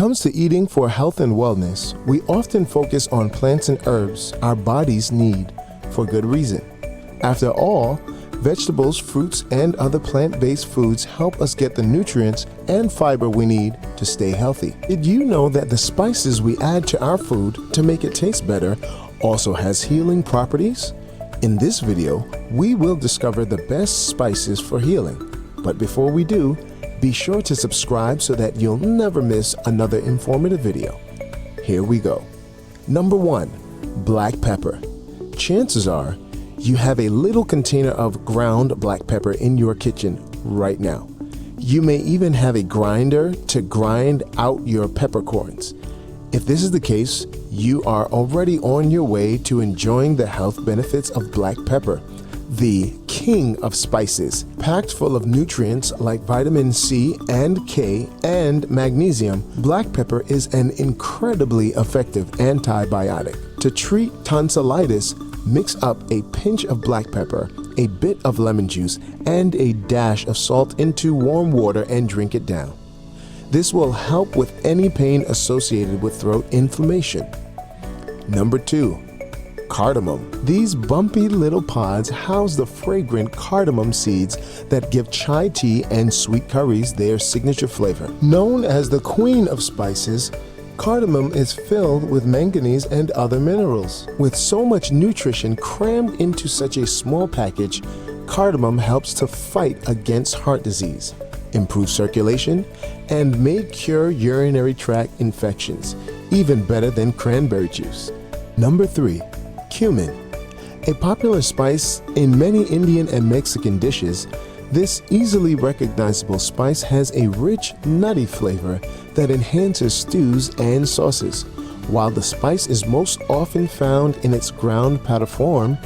comes to eating for health and wellness, we often focus on plants and herbs our bodies need for good reason. After all, vegetables, fruits, and other plant-based foods help us get the nutrients and fiber we need to stay healthy. Did you know that the spices we add to our food to make it taste better also has healing properties? In this video, we will discover the best spices for healing. But before we do, be sure to subscribe so that you'll never miss another informative video. Here we go. Number 1. Black pepper. Chances are you have a little container of ground black pepper in your kitchen right now. You may even have a grinder to grind out your peppercorns. If this is the case, you are already on your way to enjoying the health benefits of black pepper, the king of spices, packed full of nutrients like vitamin C and K and magnesium. Black pepper is an incredibly effective antibiotic. To treat tonsillitis, mix up a pinch of black pepper, a bit of lemon juice, and a dash of salt into warm water and drink it down. This will help with any pain associated with throat inflammation. Number 2. Cardamom. These bumpy little pods house the fragrant cardamom seeds that give chai tea and sweet curries their signature flavor. Known as the queen of spices, cardamom is filled with manganese and other minerals. With so much nutrition crammed into such a small package, cardamom helps to fight against heart disease, improve circulation, and may cure urinary tract infections, even better than cranberry juice. Number 3. Cumin. A popular spice in many Indian and Mexican dishes, this easily recognizable spice has a rich, nutty flavor that enhances stews and sauces. While the spice is most often found in its ground powder form,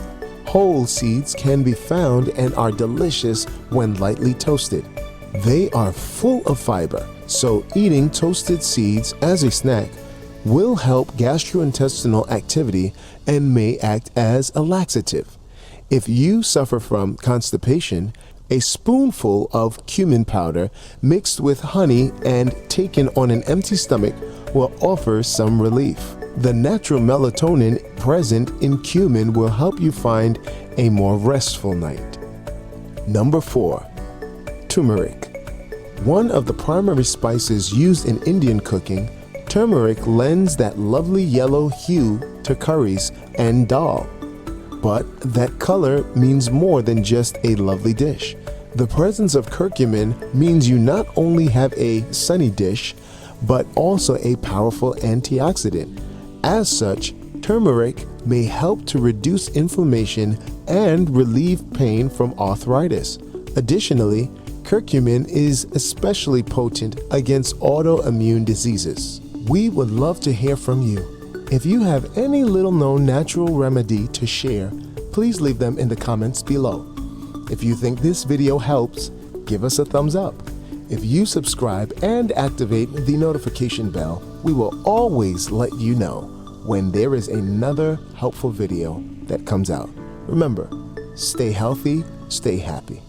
whole seeds can be found and are delicious when lightly toasted. They are full of fiber, so eating toasted seeds as a snack will help gastrointestinal activity and may act as a laxative. If you suffer from constipation, a spoonful of cumin powder mixed with honey and taken on an empty stomach will offer some relief. The natural melatonin present in cumin will help you find a more restful night. Number 4. Turmeric. One of the primary spices used in Indian cooking, turmeric lends that lovely yellow hue to curries and dal. But that color means more than just a lovely dish. The presence of curcumin means you not only have a sunny dish, but also a powerful antioxidant. As such, turmeric may help to reduce inflammation and relieve pain from arthritis. Additionally, curcumin is especially potent against autoimmune diseases. We would love to hear from you. If you have any little-known natural remedy to share, please leave them in the comments below. If you think this video helps, give us a thumbs up. If you subscribe and activate the notification bell, we will always let you know when there is another helpful video that comes out. Remember, stay healthy, stay happy.